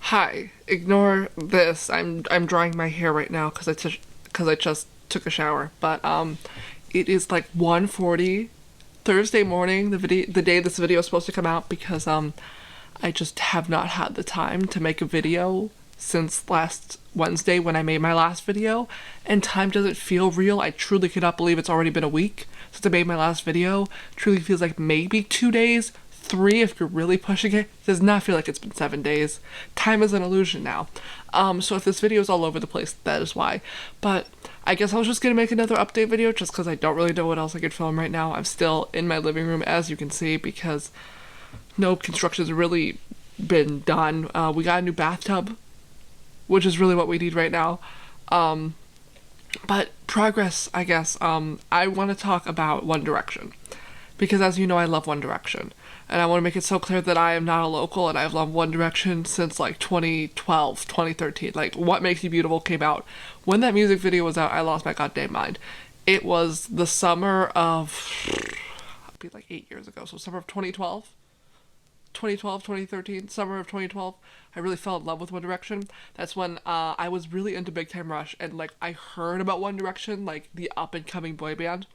Hi, ignore this. I'm drying my hair right now because I just took a shower. But it is like 1:40 Thursday morning, the day this video is supposed to come out because I just have not had the time to make a video since last Wednesday when I made my last video, and time doesn't feel real. I truly cannot believe it's already been a week since I made my last video. Truly feels like maybe 2 days, three if you're really pushing it. It does not feel like it's been 7 days. Time is an illusion now. So if this video is all over the place, that is why. But I guess I was just gonna make another update video just because I don't really know what else I could film right now. I'm still in my living room, as you can see, because no construction's really been done. We got a new bathtub, which is really what we need right now. But progress, I guess. I want to talk about One Direction because, as you know, I love One Direction, and I want to make it so clear that I am not a local and I've loved One Direction since like 2012, 2013. Like, What Makes You Beautiful came out. When that music video was out, I lost my goddamn mind. It was the summer of, it'd be like 8 years ago, so summer of 2012. 2012, 2013, summer of 2012, I really fell in love with One Direction. That's when I was really into Big Time Rush, and like I heard about One Direction, like the up and coming boy band,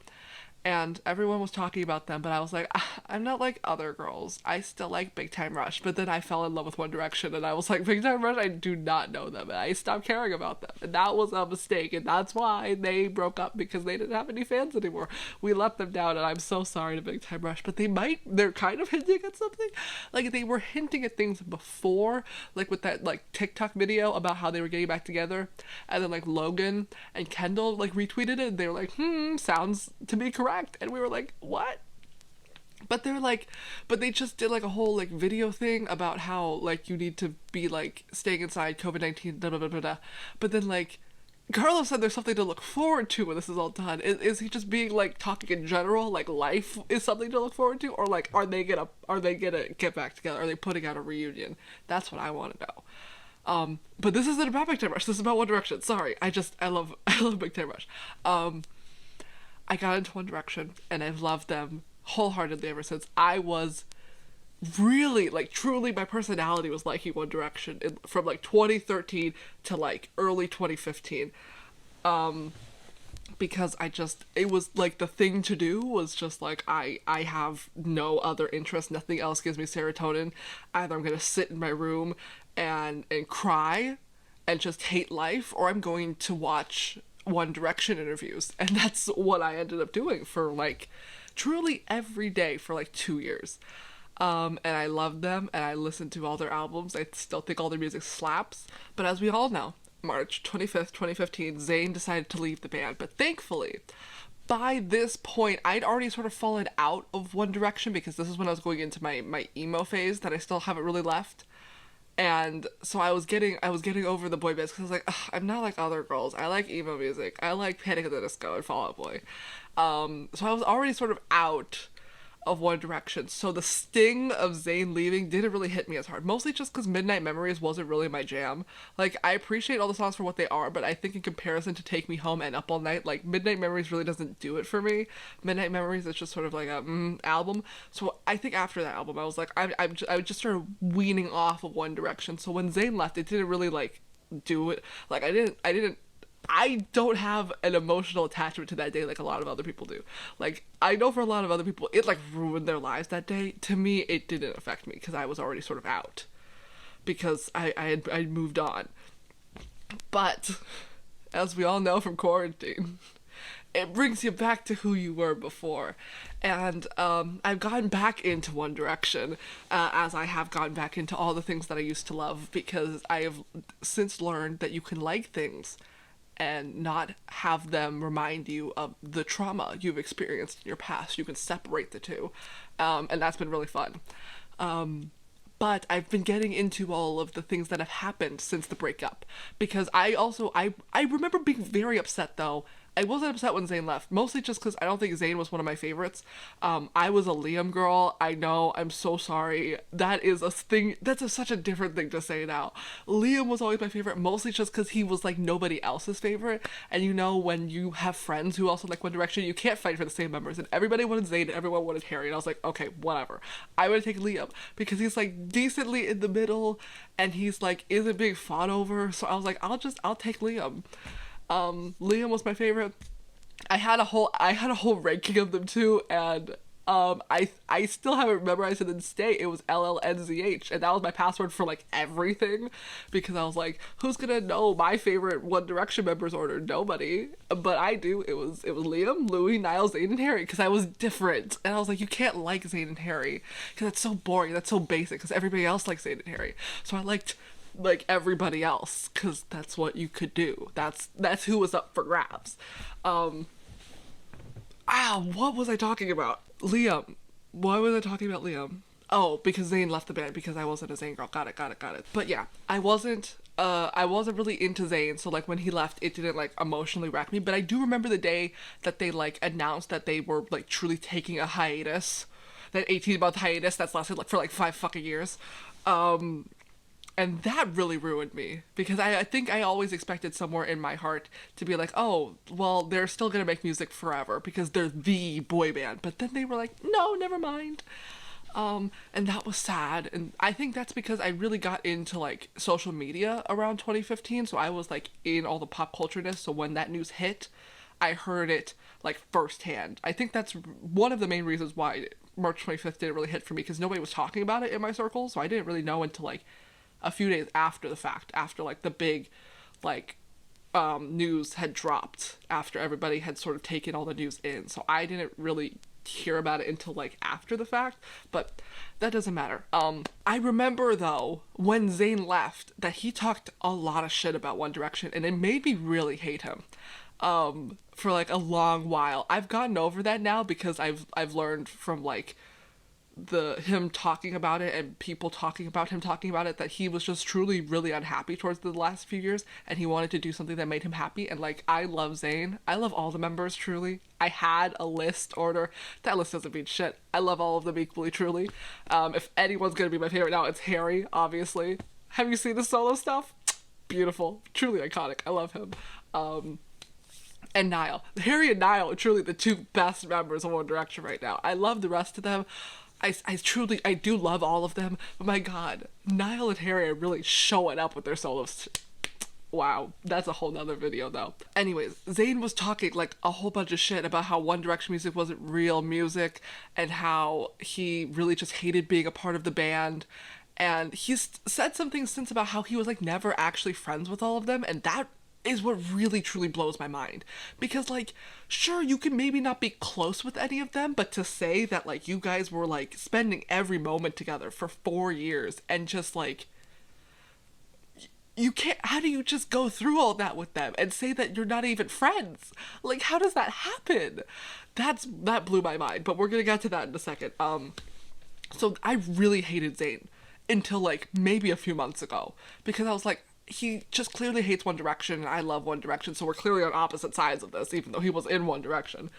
and everyone was talking about them, but I was like, I'm not like other girls. I still like Big Time Rush, but then I fell in love with One Direction, and I was like, Big Time Rush, I do not know them, and I stopped caring about them, and that was a mistake, and that's why they broke up, because they didn't have any fans anymore. We let them down, and I'm so sorry to Big Time Rush, but they're kind of hinting at something. Like, they were hinting at things before, like with that like TikTok video about how they were getting back together, and then like Logan and Kendall like retweeted it, and they were like, sounds to be correct. And we were like, what? But they're like, but they just did like a whole like video thing about how like you need to be like staying inside, COVID-19, da da da da da. But then like Carlos said there's something to look forward to when this is all done. Is he just being like talking in general, like life is something to look forward to, or like are they gonna get back together? Are they putting out a reunion? That's what I want to know. But this isn't about Big Time Rush. This is about One Direction. Sorry, I love I love Big Time Rush. I got into One Direction and I've loved them wholeheartedly ever since. I was really, like, truly, my personality was liking One Direction from like 2013 to like early 2015. Because it was like the thing to do was just like, I have no other interest, nothing else gives me serotonin. Either I'm gonna sit in my room and cry and just hate life, or I'm going to watch One Direction interviews. And that's what I ended up doing for like truly every day for like 2 years. And I loved them and I listened to all their albums. I still think all their music slaps. But as we all know, March 25th, 2015, Zayn decided to leave the band. But thankfully, by this point, I'd already sort of fallen out of One Direction because this is when I was going into my emo phase that I still haven't really left. And so I was getting over the boy bands because I was like, ugh, I'm not like other girls. I like emo music. I like Panic at the Disco and Fall Out Boy. So I was already sort of out of One Direction. So the sting of Zayn leaving didn't really hit me as hard. Mostly just because Midnight Memories wasn't really my jam. Like, I appreciate all the songs for what they are, but I think in comparison to Take Me Home and Up All Night, like, Midnight Memories really doesn't do it for me. Midnight Memories is just sort of like a album. So I think after that album, I was like, I just started weaning off of One Direction. So when Zayn left, it didn't really, like, do it. Like, I don't have an emotional attachment to that day like a lot of other people do. Like, I know for a lot of other people, it like ruined their lives that day. To me, it didn't affect me because I was already sort of out. Because I'd moved on. But, as we all know from quarantine, it brings you back to who you were before. And I've gotten back into One Direction, as I have gotten back into all the things that I used to love, because I have since learned that you can like things and not have them remind you of the trauma you've experienced in your past. You can separate the two. And that's been really fun. But I've been getting into all of the things that have happened since the breakup. Because I remember being very upset, though, I wasn't upset when Zayn left, mostly just because I don't think Zayn was one of my favorites. I was a Liam girl. I know. I'm so sorry. That is a thing. That's such a different thing to say now. Liam was always my favorite, mostly just because he was like nobody else's favorite. And you know, when you have friends who also like One Direction, you can't fight for the same members. And everybody wanted Zayn, and everyone wanted Harry. And I was like, okay, whatever. I would take Liam because he's like decently in the middle, and he's like isn't being fought over. So I was like, I'll take Liam. Liam was my favorite. I had a whole ranking of them too, and I still haven't memorized it in stay. It was LLNZH, and that was my password for like everything, because I was like, who's gonna know my favorite One Direction members order? Nobody, but I do. It was Liam, Louis, Niall, Zayn, and Harry, because I was different, and I was like, you can't like Zayn and Harry because that's so boring, that's so basic, because everybody else likes Zayn and Harry. So I liked like everybody else because that's what you could do. That's who was up for grabs. What was I talking about? Liam. Why was I talking about Liam? Oh, because Zayn left the band because I wasn't a Zayn girl. Got it. But yeah, I wasn't really into Zayn, so like when he left, it didn't like emotionally wreck me. But I do remember the day that they like announced that they were like truly taking a hiatus, that 18-month hiatus that's lasted like for like 5 fucking years. And that really ruined me, because I think I always expected somewhere in my heart to be like, oh, well, they're still gonna make music forever because they're the boy band. But then they were like, no, never mind. And that was sad. And I think that's because I really got into like social media around 2015. So I was like in all the pop culture-ness. So when that news hit, I heard it like firsthand. I think that's one of the main reasons why March 25th didn't really hit for me, because nobody was talking about it in my circle. So I didn't really know until like a few days after the fact, after like the big like news had dropped, after everybody had sort of taken all the news in. So I didn't really hear about it until like after the fact, but that doesn't matter. I remember though when Zayn left that he talked a lot of shit about One Direction, and it made me really hate him for like a long while. I've gotten over that now because I've learned from like him talking about it and people talking about him talking about it, that he was just truly really unhappy towards the last few years, and he wanted to do something that made him happy. And like, I love Zayn, I love all the members truly. I had a list order. That list doesn't mean shit. I love all of them equally truly. If anyone's gonna be my favorite now, it's Harry, obviously. Have you seen the solo stuff? Beautiful, truly iconic. I love him. And Niall. Harry and Niall are truly the two best members of One Direction right now. I love the rest of them. I do love all of them, but my god, Niall and Harry are really showing up with their solos. Wow, that's a whole nother video though. Anyways, Zayn was talking like a whole bunch of shit about how One Direction music wasn't real music, and how he really just hated being a part of the band. And he's said some things since about how he was like never actually friends with all of them, and that is what really truly blows my mind. Because like, sure, you can maybe not be close with any of them, but to say that like you guys were like spending every moment together for 4 years, and just like, you can't, how do you just go through all that with them and say that you're not even friends? Like, how does that happen? That blew my mind, but we're gonna get to that in a second. So I really hated Zayn until like maybe a few months ago, because I was like, he just clearly hates One Direction, and I love One Direction, so we're clearly on opposite sides of this, even though he was in One Direction.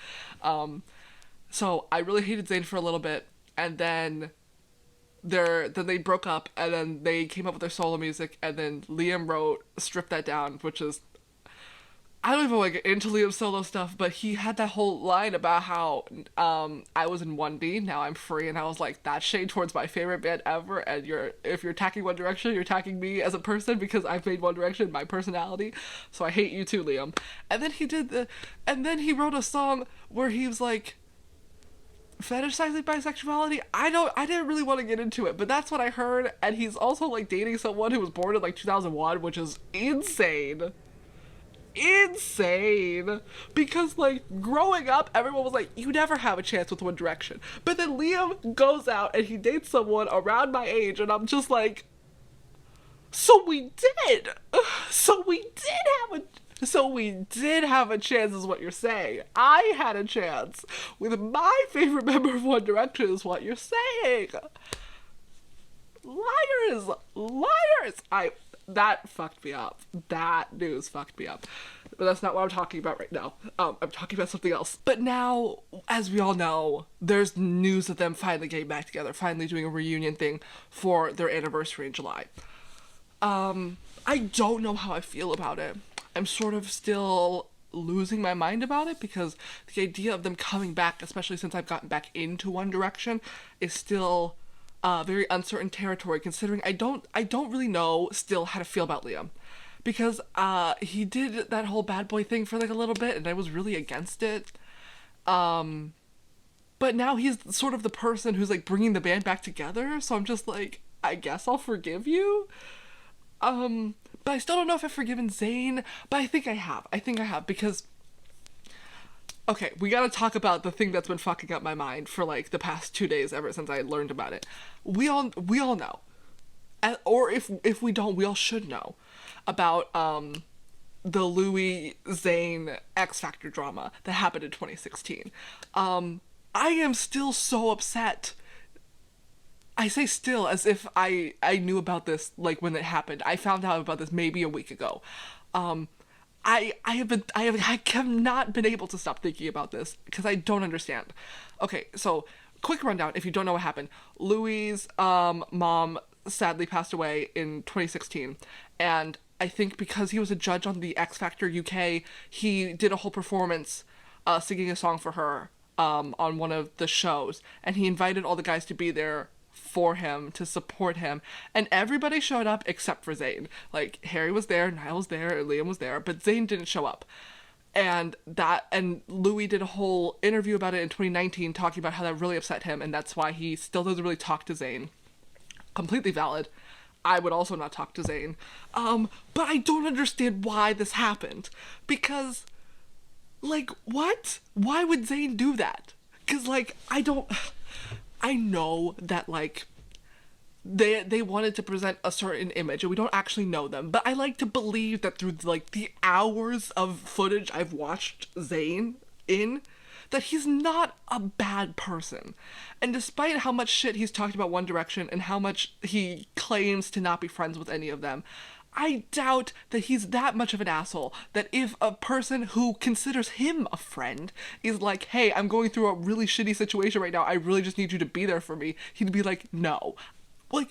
So I really hated Zayn for a little bit, and then they broke up, and then they came up with their solo music, and then Liam wrote Strip That Down, which is, I don't even want to get into Liam's solo stuff, but he had that whole line about how I was in 1D, now I'm free, and I was like, that's shade towards my favorite band ever, and if you're attacking One Direction, you're attacking me as a person, because I've made One Direction my personality, so I hate you too, Liam. And then he wrote a song where he was like, fetishizing bisexuality. I didn't really want to get into it, but that's what I heard, and he's also like dating someone who was born in like 2001, which is insane, because like growing up everyone was like, you never have a chance with One Direction, but then Liam goes out and he dates someone around my age, and I'm just like, so we did have a chance is what you're saying. I had a chance with my favorite member of One Direction is what you're saying. Liars. That fucked me up. That news fucked me up. But that's not what I'm talking about right now. I'm talking about something else. But now, as we all know, there's news of them finally getting back together, finally doing a reunion thing for their anniversary in July. I don't know how I feel about it. I'm sort of still losing my mind about it because the idea of them coming back, especially since I've gotten back into One Direction, is still very uncertain territory. Considering I don't really know still how to feel about Liam, because he did that whole bad boy thing for like a little bit, and I was really against it. But now he's sort of the person who's like bringing the band back together, so I'm just like, I guess I'll forgive you. But I still don't know if I've forgiven Zayn, but I think I have. I think I have because, okay, we gotta talk about the thing that's been fucking up my mind for like the past 2 days ever since I learned about it. We all know, or if we don't, we all should know about the Louis Zayn X Factor drama that happened in 2016. I am still so upset. I say still as if I knew about this like when it happened. I found out about this maybe a week ago. I have not been able to stop thinking about this because I don't understand. Okay, so quick rundown if you don't know what happened. Louis' mom sadly passed away in 2016, and I think because he was a judge on the X Factor UK, he did a whole performance singing a song for her on one of the shows, and he invited all the guys to be there for him to support him, and everybody showed up except for Zayn. Like Harry was there, Niall was there, Liam was there, but Zayn didn't show up. And Louis did a whole interview about it in 2019 talking about how that really upset him, and that's why he still doesn't really talk to Zayn. Completely valid. I would also not talk to Zayn. But I don't understand why this happened. Because, like, what? Why would Zayn do that? Because, like, I know that, like, they wanted to present a certain image and we don't actually know them, but I like to believe that through, like, the hours of footage I've watched Zayn in, that he's not a bad person. And despite how much shit he's talked about One Direction and how much he claims to not be friends with any of them, I doubt that he's that much of an asshole that if a person who considers him a friend is like, hey, I'm going through a really shitty situation right now, I really just need you to be there for me, he'd be like, no. Like,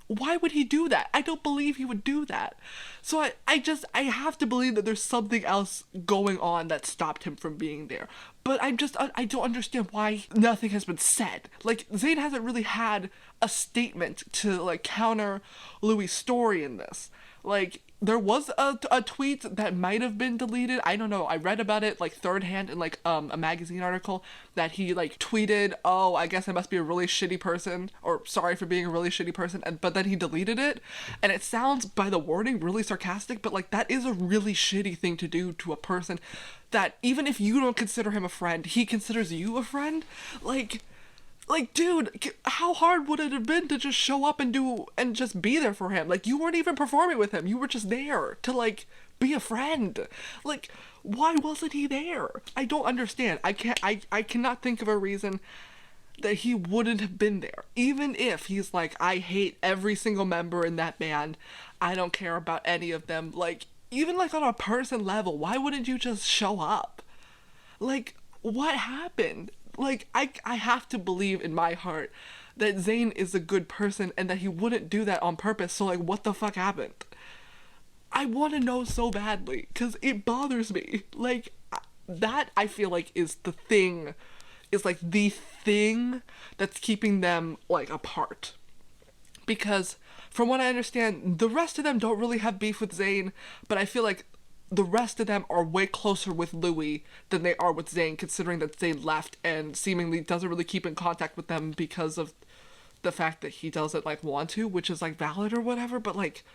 why would he do that? I don't believe he would do that. So I have to believe that there's something else going on that stopped him from being there. But I don't understand why nothing has been said. Like, Zayn hasn't really had a statement to, like, counter Louis' story in this. Like, there was a tweet that might have been deleted. I don't know. I read about it, like, third hand in, like, a magazine article that he, like, tweeted, oh, I guess I must be a really shitty person, or sorry for being a really shitty person, but then he deleted it. And it sounds, by the wording, really sarcastic, but, like, that is a really shitty thing to do to a person that, even if you don't consider him a friend, he considers you a friend. Like, dude, how hard would it have been to just show up and just be there for him? Like, you weren't even performing with him. You were just there to, like, be a friend. Like, why wasn't he there? I don't understand. I cannot think of a reason that he wouldn't have been there. Even if he's like, I hate every single member in that band. I don't care about any of them. Like, even, like, on a person level, why wouldn't you just show up? Like, what happened? Like, I have to believe in my heart that Zayn is a good person and that he wouldn't do that on purpose. So, like, what the fuck happened? I want to know so badly because it bothers me. Like, that I feel like is the thing that's keeping them, like, apart. Because from what I understand, the rest of them don't really have beef with Zayn, but I feel like the rest of them are way closer with Louis than they are with Zayn, considering that Zayn left and seemingly doesn't really keep in contact with them because of the fact that he doesn't, like, want to, which is, like, valid or whatever, but, like,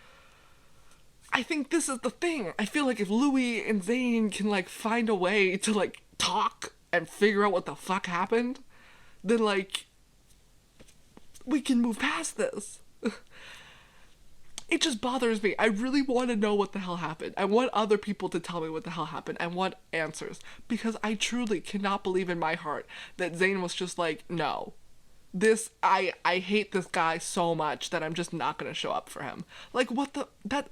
I think this is the thing. I feel like if Louis and Zayn can, like, find a way to, like, talk and figure out what the fuck happened, then, like, we can move past this. It just bothers me. I really want to know what the hell happened. I want other people to tell me what the hell happened. I want answers. Because I truly cannot believe in my heart that Zayn was just like, no. I hate this guy so much that I'm just not going to show up for him. Like,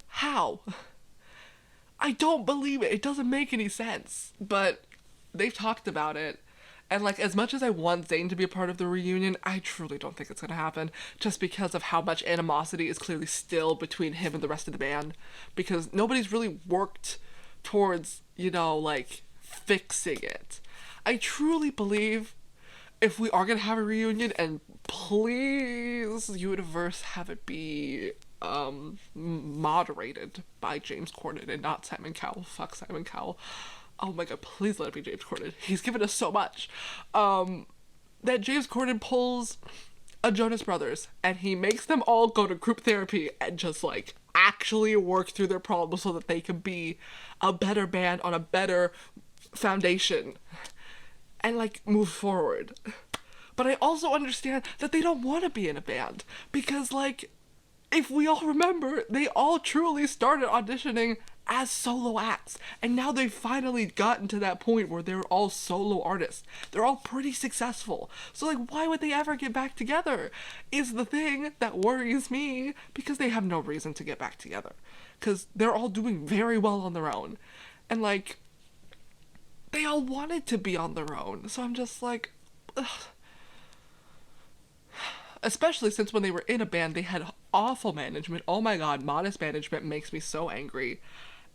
how? I don't believe it. It doesn't make any sense. But they've talked about it. And like as much as I want Zayn to be a part of the reunion, I truly don't think it's gonna happen. Just because of how much animosity is clearly still between him and the rest of the band. Because nobody's really worked towards, like fixing it. I truly believe if we are gonna have a reunion, and please, universe, have it be moderated by James Corden and not Simon Cowell. Fuck Simon Cowell. Oh my god, please let it be James Corden. He's given us so much. That James Corden pulls a Jonas Brothers and he makes them all go to group therapy and just like actually work through their problems so that they can be a better band on a better foundation and like move forward. But I also understand that they don't want to be in a band because like if we all remember, they all truly started auditioning as solo acts. And now they've finally gotten to that point where they're all solo artists. They're all pretty successful. So, like, why would they ever get back together? Is the thing that worries me because they have no reason to get back together. Because they're all doing very well on their own. And, like, they all wanted to be on their own. So I'm just like, ugh. Especially since when they were in a band, they had awful management. Oh my god, modest management makes me so angry.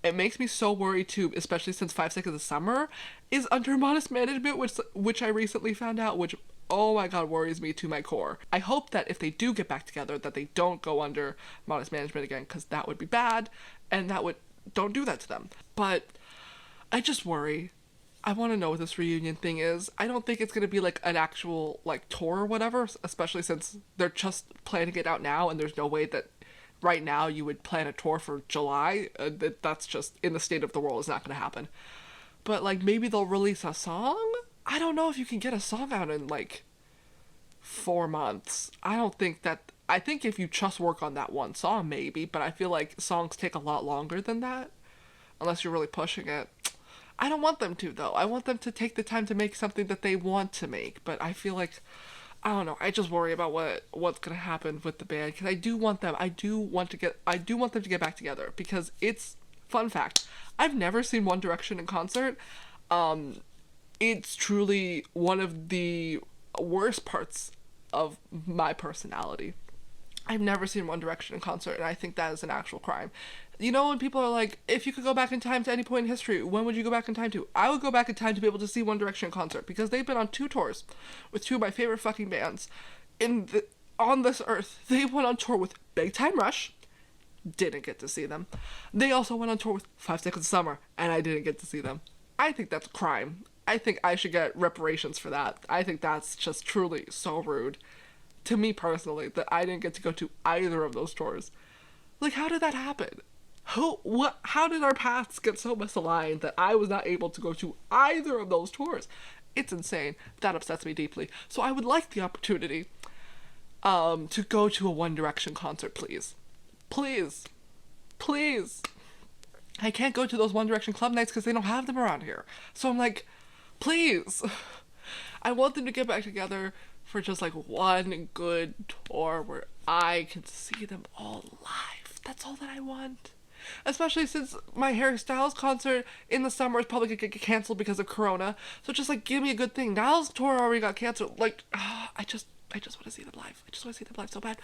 It makes me so worried too, especially since 5 Seconds of Summer is under modest management, which I recently found out, which, oh my god, worries me to my core. I hope that if they do get back together, that they don't go under modest management again, because that would be bad, and don't do that to them. But I just worry. I want to know what this reunion thing is. I don't think it's going to be like an actual like tour or whatever, especially since they're just planning it out now and there's no way that right now you would plan a tour for July. That's just in the state of the world is not going to happen. But like maybe they'll release a song? I don't know if you can get a song out in like 4 months. I think if you just work on that one song maybe, but I feel like songs take a lot longer than that unless you're really pushing it. I don't want them to, though. I want them to take the time to make something that they want to make. But I feel like, I don't know. I just worry about what's gonna happen with the band because I do want them to get back together because it's fun fact. I've never seen One Direction in concert. It's truly one of the worst parts of my personality. I've never seen One Direction in concert, and I think that is an actual crime. You know when people are like, if you could go back in time to any point in history, when would you go back in time to? I would go back in time to be able to see One Direction in concert, because they've been on 2 tours with 2 of my favorite fucking bands on this earth. They went on tour with Big Time Rush, didn't get to see them. They also went on tour with 5 Seconds of Summer, and I didn't get to see them. I think that's a crime. I think I should get reparations for that. I think that's just truly so rude. To me personally, that I didn't get to go to either of those tours. Like, how did that happen? How did our paths get so misaligned that I was not able to go to either of those tours? It's insane. That upsets me deeply. So I would like the opportunity to go to a One Direction concert, please. Please. Please. I can't go to those One Direction club nights because they don't have them around here. So I'm like, please. I want them to get back together for just like one good tour where I can see them all live. That's all that I want. Especially since my Harry Styles concert in the summer is probably gonna get canceled because of Corona. So just like give me a good thing. Niall's tour already got canceled. Like, I just want to see them live. I just want to see them live so bad.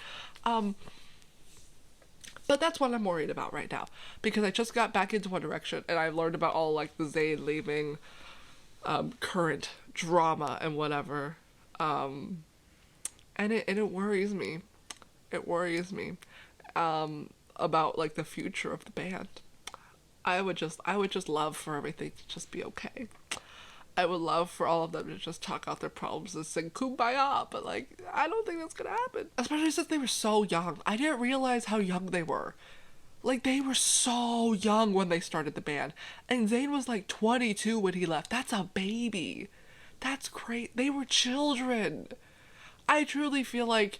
But that's what I'm worried about right now, because I just got back into One Direction and I learned about all like the Zayn leaving current drama and whatever. And it worries me. It worries me about like the future of the band. I would just love for everything to just be okay. I would love for all of them to just talk out their problems and sing Kumbaya, but like I don't think that's gonna happen. Especially since they were so young. I didn't realize how young they were. Like, they were so young when they started the band. And Zayn was like 22 when he left. That's a baby. That's great. They were children. I truly feel like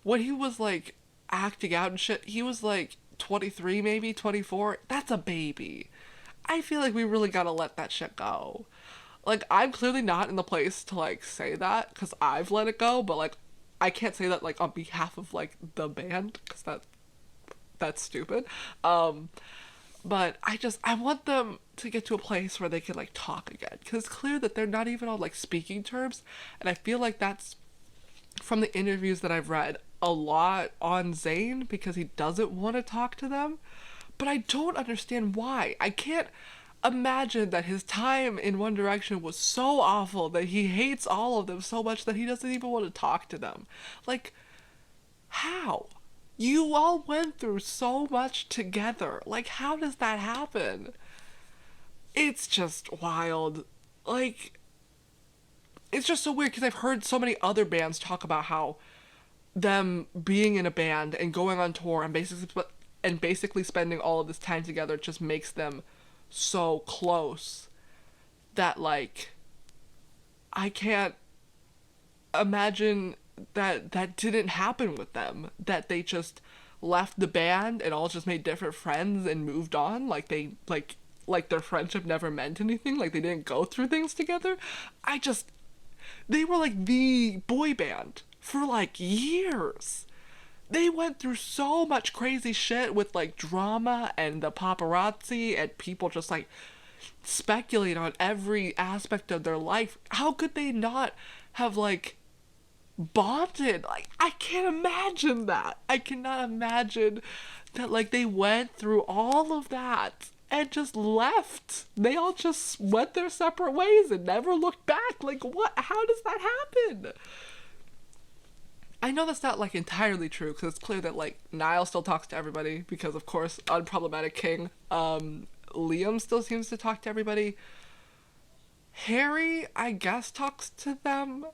when he was like acting out and shit, he was like 23, maybe 24. That's a baby. I feel like we really gotta let that shit go. Like, I'm clearly not in the place to like say that because I've let it go, but like I can't say that like on behalf of like the band because that's stupid. But I want them to get to a place where they can like talk again, because it's clear that they're not even on like speaking terms, and I feel like that's from the interviews that I've read a lot on Zayn, because he doesn't want to talk to them. But I don't understand why. I can't imagine that his time in One Direction was so awful that he hates all of them so much that he doesn't even want to talk to them. Like, how? You all went through so much together. Like, how does that happen? It's just wild. Like, it's just so weird because I've heard so many other bands talk about how them being in a band and going on tour and basically spending all of this time together just makes them so close that like I can't imagine that that didn't happen with them, that they just left the band and all just made different friends and moved on, like they like their friendship never meant anything, like they didn't go through things together. I just They were like the boy band for like years. They went through so much crazy shit with like drama and the paparazzi and people just like speculate on every aspect of their life. How could they not have like bonded? Like, I can't imagine that. I cannot imagine that like they went through all of that and just left. They all just went their separate ways and never looked back. Like, what? How does that happen? I know that's not like entirely true, because it's clear that like Niall still talks to everybody because of course unproblematic king. Liam still seems to talk to everybody. Harry, I guess, talks to them.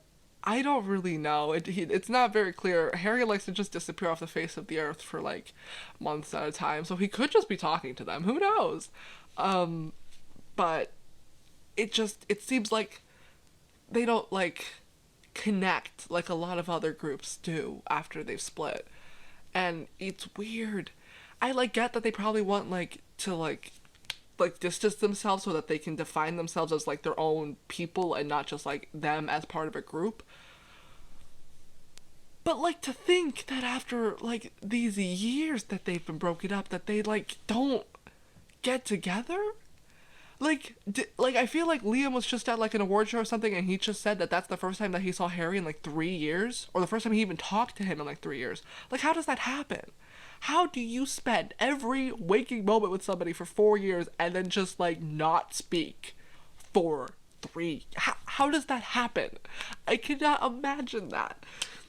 I don't really know. It's not very clear. Harry likes to just disappear off the face of the earth for like months at a time, so he could just be talking to them. Who knows? But it seems like they don't like connect like a lot of other groups do after they've split. And it's weird. I like get that they probably want like to like distance themselves so that they can define themselves as like their own people and not just like them as part of a group. But like to think that after like these years that they've been broken up that they like don't get together? Like I feel like Liam was just at like an award show or something, and he just said that that's the first time that he saw Harry in like 3 years, or the first time he even talked to him in like 3 years. Like, how does that happen? How do you spend every waking moment with somebody for 4 years and then just like not speak for three? How does that happen? I cannot imagine that.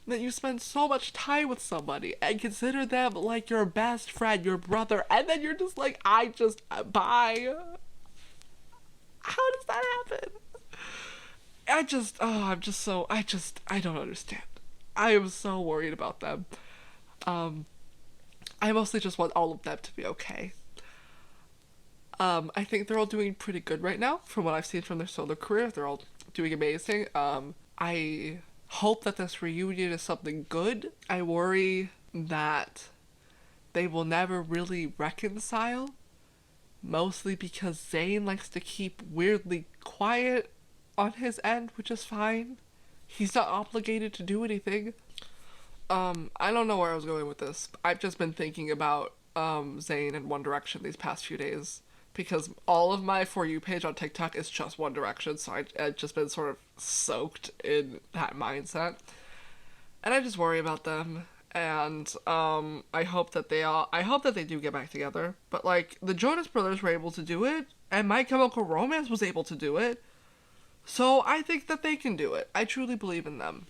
That you spend so much time with somebody and consider them like your best friend, your brother, and then you're just like, bye. How does that happen? I don't understand. I am so worried about them. I mostly just want all of them to be okay. I think they're all doing pretty good right now from what I've seen from their solo career. They're all doing amazing. I hope that this reunion is something good. I worry that they will never really reconcile, mostly because Zayn likes to keep weirdly quiet on his end, which is fine. He's not obligated to do anything. I don't know where I was going with this. I've just been thinking about Zayn and One Direction these past few days, because all of my For You page on TikTok is just One Direction, so I've just been sort of soaked in that mindset. And I just worry about them. And I hope that they do get back together. But like the Jonas Brothers were able to do it, and My Chemical Romance was able to do it. So I think that they can do it. I truly believe in them.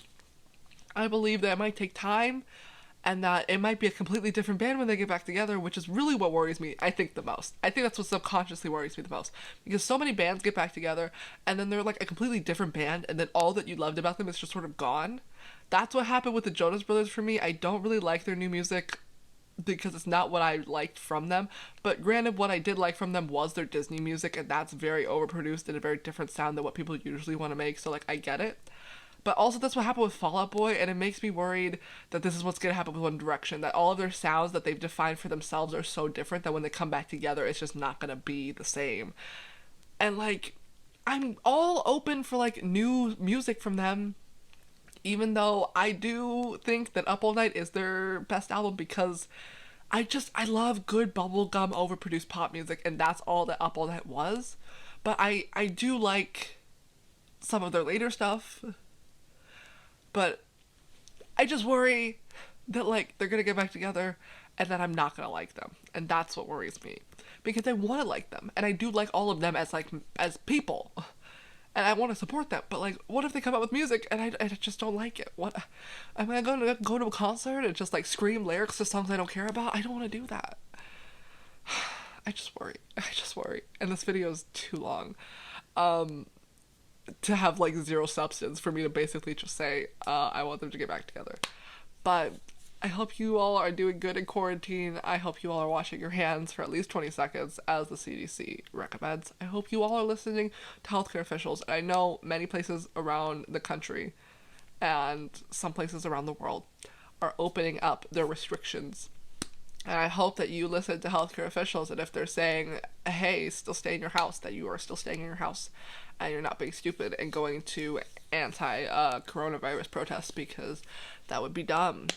I believe that it might take time, and that it might be a completely different band when they get back together, which is really what worries me, I think, the most. I think that's what subconsciously worries me the most. Because so many bands get back together, and then they're like a completely different band, and then all that you loved about them is just sort of gone. That's what happened with the Jonas Brothers for me. I don't really like their new music because it's not what I liked from them. But granted, what I did like from them was their Disney music, and that's very overproduced and a very different sound than what people usually want to make, so like I get it. But also that's what happened with Fall Out Boy, and it makes me worried that this is what's going to happen with One Direction, that all of their sounds that they've defined for themselves are so different that when they come back together, it's just not going to be the same. And like, I'm all open for like new music from them, even though I do think that Up All Night is their best album, because I love good bubblegum overproduced pop music, and that's all that Up All Night was. But I do like some of their later stuff. But I just worry that like they're gonna get back together and that I'm not gonna like them. And that's what worries me. Because I wanna like them. And I do like all of them as people. And I want to support them, but like, what if they come out with music and I just don't like it? What am I going to go to a concert and just like scream lyrics to songs I don't care about? I don't want to do that. I just worry. I just worry. And this video is too long, to have like zero substance for me to basically just say I want them to get back together. But I hope you all are doing good in quarantine. I hope you all are washing your hands for at least 20 seconds, as the CDC recommends. I hope you all are listening to healthcare officials. I know many places around the country and some places around the world are opening up their restrictions. And I hope that you listen to healthcare officials, and if they're saying, hey, still stay in your house, that you are still staying in your house and you're not being stupid and going to anti-coronavirus protests, because that would be dumb.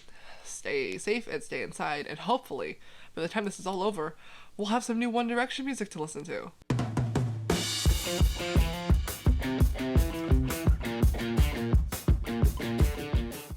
Stay safe and stay inside, and hopefully by the time this is all over, we'll have some new One Direction music to listen to.